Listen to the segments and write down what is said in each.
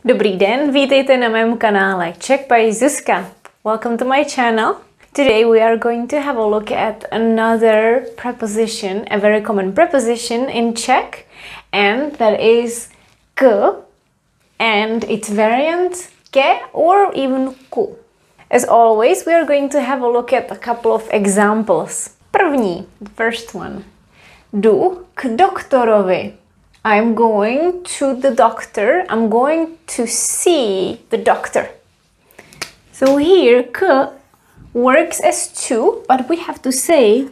Dobrý den, vítejte na mém kanále Czech by Zuzka. Welcome to my channel. Today we are going to have a look at another preposition, a very common preposition in Czech, and that is k and its variant ke or even ku. As always, we are going to have a look at a couple of examples. První, the first one. Jdu k doktorovi. I'm going to the doctor. I'm going to see the doctor. So here, k works as to, but we have to say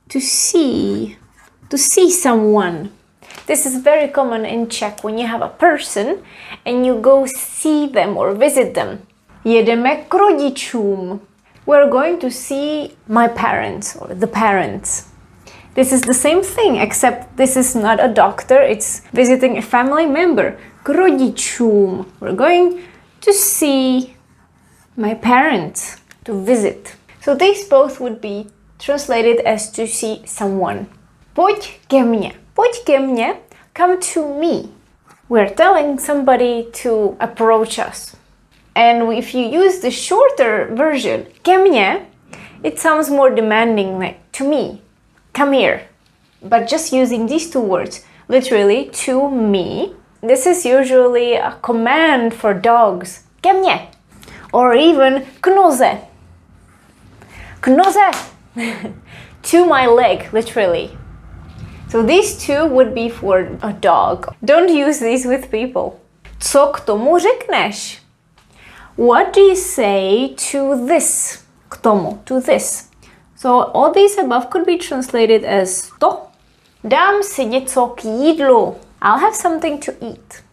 to see someone. This is very common in Czech when you have a person and you go see them or visit them. Jedeme k rodičům. We're going to see my parents or the parents. This is the same thing, except this is not a doctor, it's visiting a family member. K rodičům. We're going to see my parents, to visit. So these both would be translated as to see someone. Pojď ke mně. Pojď ke mně, come to me. We're telling somebody to approach us. And if you use the shorter version, ke mně, it sounds more demanding, like to me. Come here. But just using these two words, literally to me, this is usually a command for dogs. Ke mně. Or even k noze. K noze. To my leg, literally. So these two would be for a dog. Don't use these with people. Co k tomu řekneš? What do you say to this? K tomu, to this. So all these above could be translated as to. Dám si něco k jídlu. I'll have something to eat.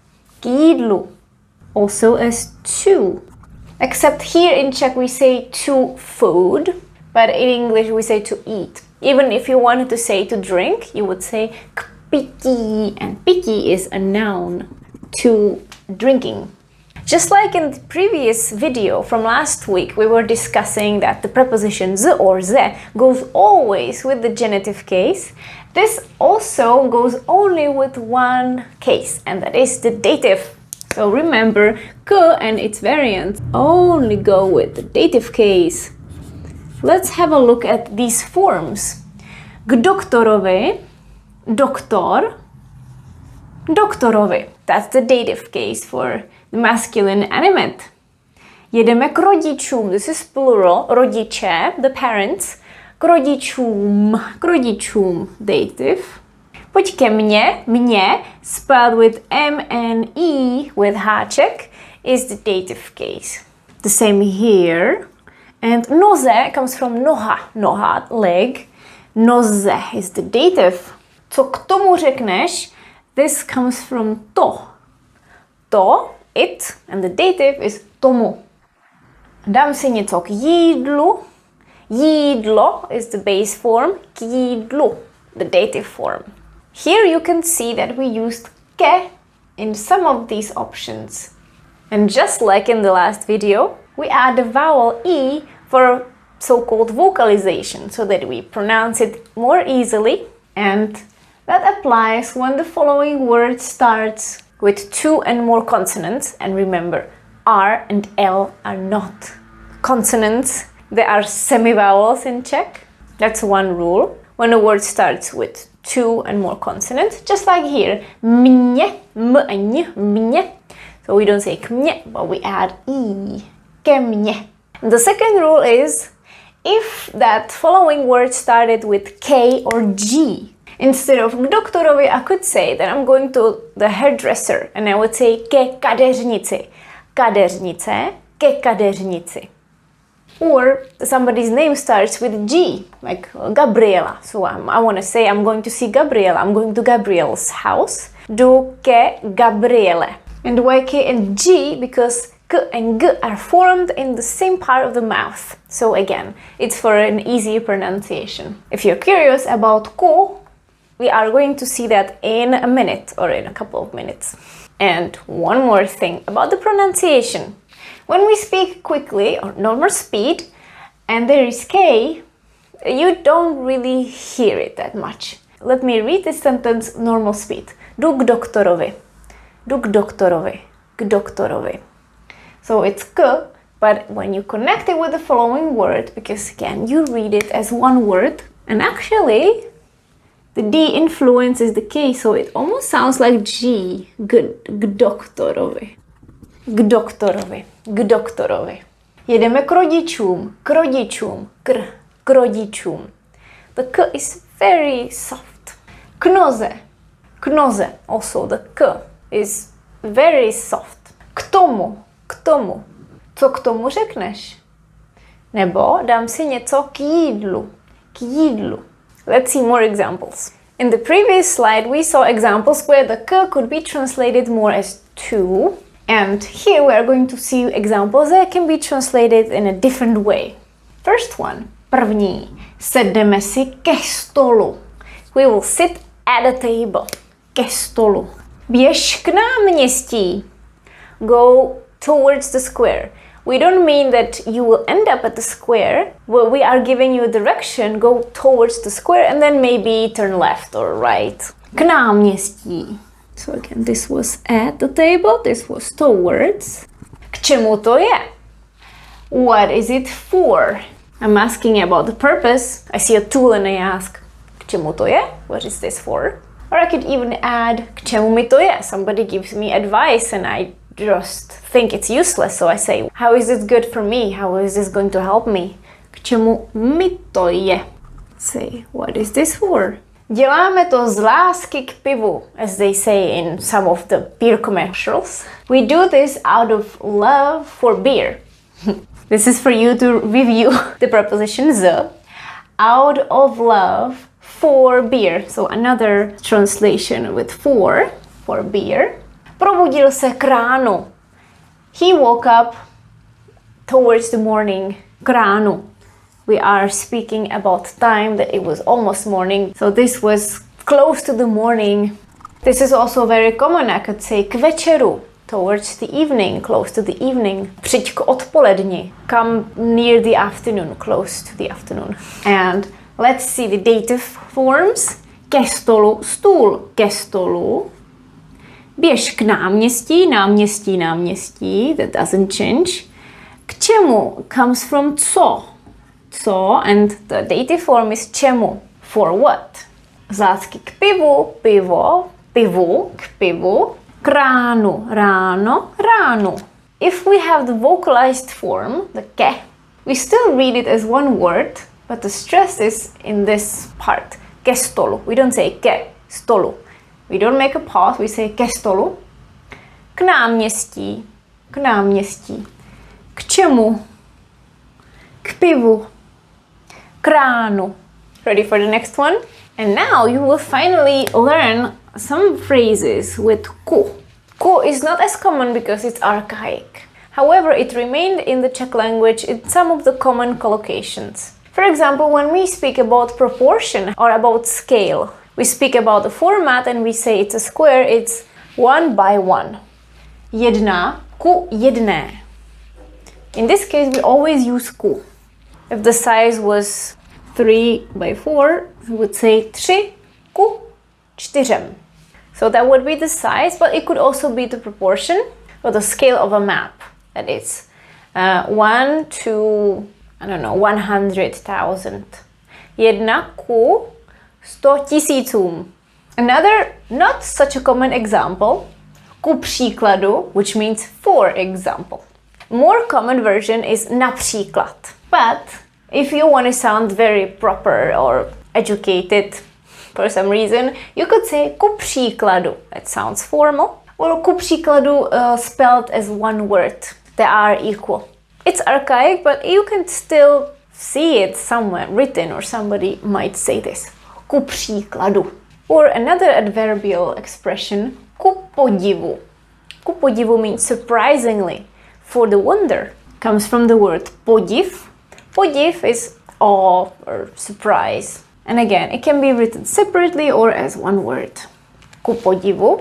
K jídlu. Also as to. Except here in Czech we say to food, but in English we say to eat. Even if you wanted to say to drink, you would say k pití, and pití is a noun, to drinking. Just like in the previous video from last week, we were discussing that the preposition z or ze goes always with the genitive case. This also goes only with one case, and that is the dative. So remember, k and its variants only go with the dative case. Let's have a look at these forms. K doktorovi, doktor, doktorovi. That's the dative case for the masculine animate. Jedeme k rodičům. This is plural. Rodiče, the parents. K rodičům, dative. Pojď ke mně, mě, spelled with M and E with háček, is the dative case. The same here. And noze comes from noha, noha, leg. Noze is the dative. Co k tomu řekneš? This comes from to. To, it, and the dative is tomu. Dám si něco k jídlu. Jídlo is the base form. K jídlu, the dative form. Here you can see that we used ke in some of these options. And just like in the last video, we add the vowel e for so-called vocalization so that we pronounce it more easily. And that applies when the following word starts with two and more consonants. And remember, R and L are not consonants. They are semivowels in Czech. That's one rule. When a word starts with two and more consonants, just like here, mě, m and ň, mě. So we don't say k mně, but we add e, ke mně. The second rule is if that following word started with K or G. Instead of k doktorovi, I could say that I'm going to the hairdresser and I would say ke kadeřnici. Kadeřnice, ke kadeřnici. Or somebody's name starts with G, like Gabriela. So I want to say I'm going to see Gabriela. I'm going to Gabriel's house. Jdu ke Gabriele. And why K and G? Because K and G are formed in the same part of the mouth. So again, it's for an easy pronunciation. If you're curious about ko, we are going to see that in a minute or in a couple of minutes. And one more thing about the pronunciation. When we speak quickly or normal speed and there is K, you don't really hear it that much. Let me read this sentence normal speed. Jdu k doktorovi. Jdu k doktorovi. k doktorovi. So it's k, but when you connect it with the following word, because again, you read it as one word, and actually, the D influence is the K, so it almost sounds like G, k doktorovi. K doktorovi, k doktorovi. Jedeme k rodičům, k rodičům. The k is very soft. K noze, also the k is very soft. K tomu. Co k tomu řekneš? Nebo dám si něco k jídlu. Let's see more examples. In the previous slide, we saw examples where the k could be translated more as to, and here we are going to see examples that can be translated in a different way. First one, první, sedneme si ke stolu. We will sit at a table. Ke stolu. Běž k náměstí. Go towards the square. We don't mean that you will end up at the square, but we are giving you a direction, go towards the square and then maybe turn left or right. K náměstí. So again, this was at the table, this was towards. K čemu to je? What is it for? I'm asking about the purpose. I see a tool and I ask, k čemu to je? What is this for? Or I could even add, k čemu mi to je? Somebody gives me advice and I just think it's useless, so I say, how is this good for me? How is this going to help me? K čemu mi to je? Say, what is this for? Děláme to z lásky k pivu, as they say in some of the beer commercials. We do this out of love for beer. This is for you to review the preposition z. Out of love for beer. So another translation with for beer. Probudil se k ránu. He woke up towards the morning. K ránu. We are speaking about time that it was almost morning. So this was close to the morning. This is also very common. I could say k večeru. Towards the evening, close to the evening. Přijď k odpoledni. Come near the afternoon, close to the afternoon. And let's see the dative forms. Ke stolu, stůl. Ke stolu. Běž k náměstí, náměstí. That doesn't change. K čemu comes from co. Co, and the dative form is čemu. For what? Z lásky k pivu, k pivu. K ránu, ránu. If we have the vocalized form, the ke, we still read it as one word, but the stress is in this part. Ke stolu. We don't say ke stolu. We don't make a pause, we say ke stolu. K náměstí. K čemu? K pivu. K ránu. Ready for the next one? And now you will finally learn some phrases with ku. Ku is not as common because it's archaic. However, it remained in the Czech language in some of the common collocations. For example, when we speak about proportion or about scale, we speak about the format and we say it's a square, it's 1 by 1. Jedna ku jedné. In this case, we always use ku. If the size was 3 by 4, we would say 3 ku 4. So that would be the size, but it could also be the proportion or the scale of a map. That is 1 to, 100,000. Jedna ku 100 000. Another not such a common example, ku příkladu, which means for example. More common version is například. But if you want to sound very proper or educated for some reason, you could say ku příkladu. That sounds formal. Or ku příkladu spelled as one word. They are equal. It's archaic, but you can still see it somewhere written, or somebody might say this. Ku příkladu. Or another adverbial expression, ku podivu. Ku podivu means surprisingly, for the wonder. Comes from the word podiv. Podiv is awe or surprise. And again, it can be written separately or as one word. Ku podivu.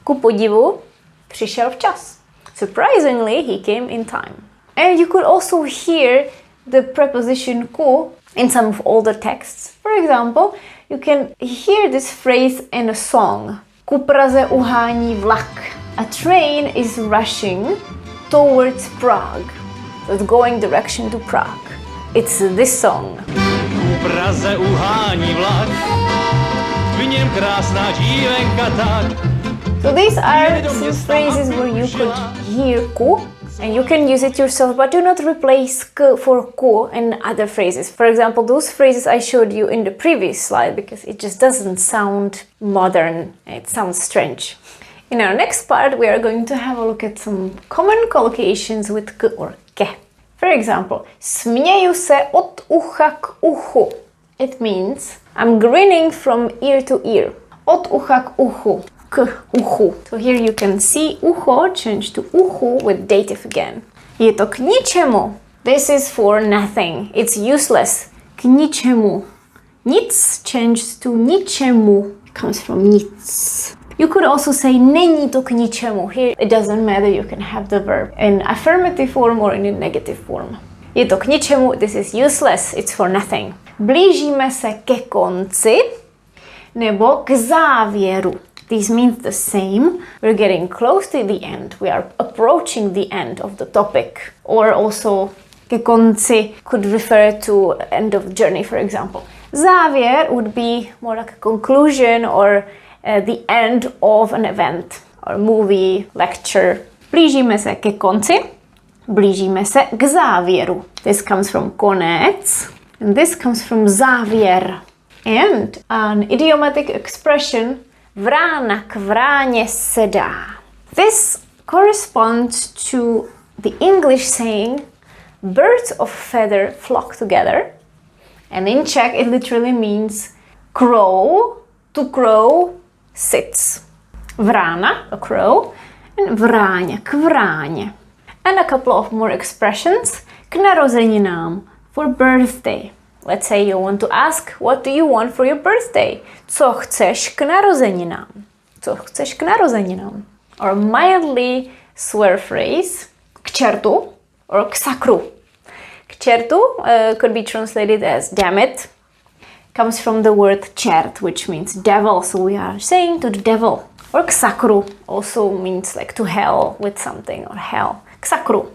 Ku podivu přišel včas. Surprisingly, he came in time. And you could also hear the preposition ku in some of older texts. For example, you can hear this phrase in a song. Ku Praze uhání vlak. A train is rushing towards Prague. So it's going direction to Prague. It's this song. Ku Praze uhání vlak, v něm krásná dívenka tak. So these are some phrases where you could hear ku, and you can use it yourself, but do not replace k for ku in other phrases. For example, those phrases I showed you in the previous slide because it just doesn't sound modern. It sounds strange. In our next part, we are going to have a look at some common collocations with k or ke. For example, směju se od ucha k uchu. It means I'm grinning from ear to ear. Od ucha k uchu. K uchu. So here you can see ucho change to uchu with dative again. Je to k ničemu. This is for nothing. It's useless. K ničemu. Nic changed to ničemu. It comes from nic. You could also say není to k ničemu. Here it doesn't matter, you can have the verb in affirmative form or in a negative form. Je to k ničemu, this is useless, it's for nothing. Blížíme se ke konci nebo k závěru. These means the same. We're getting close to the end. We are approaching the end of the topic. Or also ke konci could refer to end of journey, for example. Závěr would be more like a conclusion or the end of an event or movie, lecture. Blížíme se ke konci, blížíme se k závěru. This comes from konec and this comes from závěr. And an idiomatic expression Vrána k vráně sedá. This corresponds to the English saying birds of feather flock together. And in Czech it literally means crow, to crow, sits. Vrána, a crow, and vráně, k vráně. And a couple of more expressions. K narozeninám, for birthday. Let's say you want to ask, what do you want for your birthday? Co chceš k narozeninám? Co chceš k narozeninám? Or mildly swear phrase, k čertu, or k sakru. K čertu could be translated as damn it. Comes from the word čert, which means devil, so we are saying to the devil. Or k sakru also means like to hell with something, or hell. K sakru.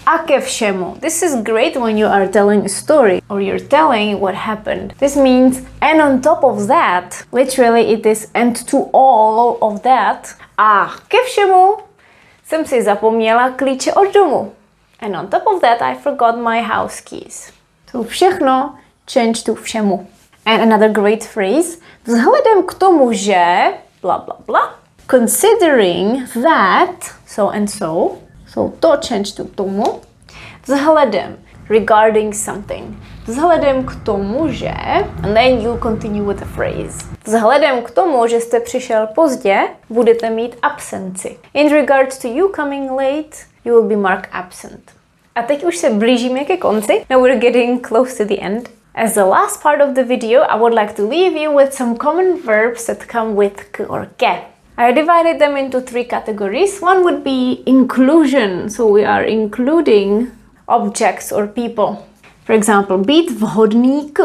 A ke všemu. This is great when you are telling a story or you're telling what happened. This means and on top of that, literally it is and to all of that. A ke všemu jsem si zapomněla klíče od domu. And on top of that I forgot my house keys. So všechno change to všemu. And another great phrase, vzhledem k tomu, že bla bla bla, considering that so and so, so to change to tomu, vzhledem, regarding something, vzhledem k tomu, že, and then you continue with the phrase. Vzhledem k tomu, že jste přišel pozdě, budete mít absenci. In regards to you coming late, you will be marked absent. A teď už se blížíme ke konci. Now we're getting close to the end. As the last part of the video, I would like to leave you with some common verbs that come with k or ke. I divided them into 3 categories. One would be inclusion, so we are including objects or people. For example, být vhodný k.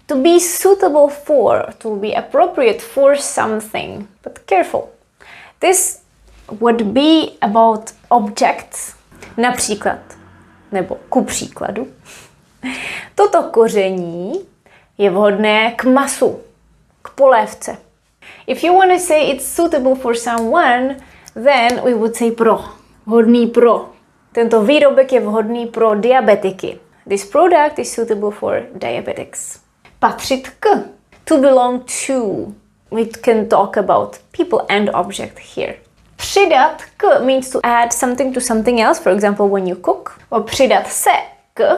To be suitable for, to be appropriate for something. But careful. This would be about objects. Například, nebo ku příkladu. Toto koření je vhodné k masu, k polévce. If you want to say it's suitable for someone, then we would say pro. Vhodný pro. Tento výrobek je vhodný pro diabetiky. This product is suitable for diabetics. Patřit k. To belong to. We can talk about people and object here. Přidat k means to add something to something else, for example when you cook. Or přidat se k,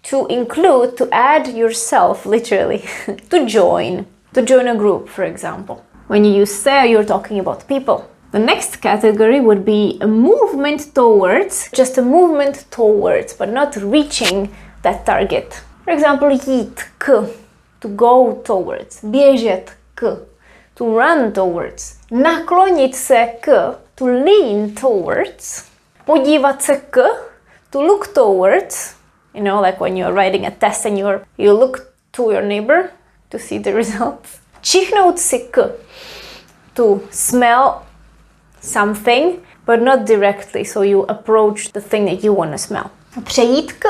to include, to add yourself, literally. To join a group, for example. When you use se, you're talking about people. The next category would be a movement towards, just a movement towards, but not reaching that target. For example, jít k, to go towards, běžet k, to run towards, naklonit se k, to lean towards, podívat se k, to look towards, you know, like when you're writing a test and you look to your neighbor to see the results. Čichnout si k, to smell something, but not directly, so you approach the thing that you want to smell. Přejít k.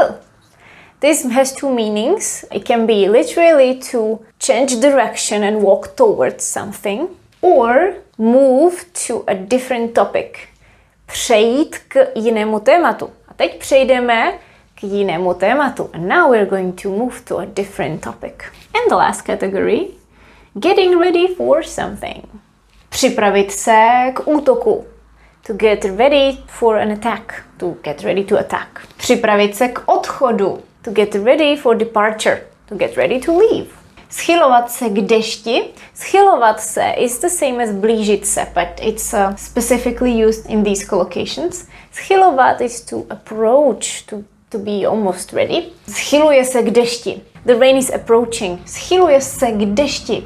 This has two meanings. It can be literally to change direction and walk towards something, or move to a different topic. Přejít k jinému tématu. A teď přejdeme k jinému tématu. And now we're going to move to a different topic. And the last category, getting ready for something. Připravit se k útoku. To get ready for an attack. To get ready to attack. Připravit se k odchodu. To get ready for departure. To get ready to leave. Schylovat se k dešti. Schylovat se is the same as blížit se, but it's specifically used in these collocations. Schylovat is to approach, to be almost ready. Schyluje se k dešti. The rain is approaching. Schyluje se k dešti.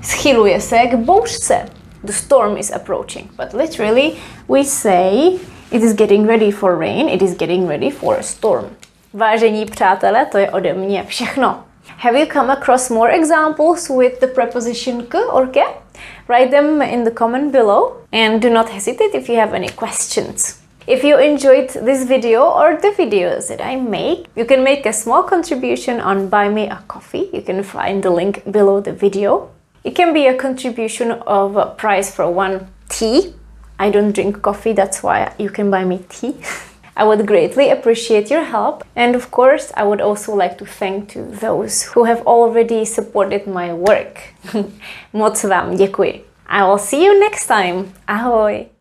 Schyluje se k bouřce. The storm is approaching. But literally we say it is getting ready for rain, it is getting ready for a storm. Vážení přátelé, to je ode mě všechno. Have you come across more examples with the preposition k or ke? Write them in the comment below and do not hesitate if you have any questions. If you enjoyed this video or the videos that I make, you can make a small contribution on Buy Me a Coffee. You can find the link below the video. It can be a contribution of a price for one tea. I don't drink coffee, that's why you can buy me tea. I would greatly appreciate your help. And of course, I would also like to thank to those who have already supported my work. Moc vám děkuji. I will see you next time. Ahoj!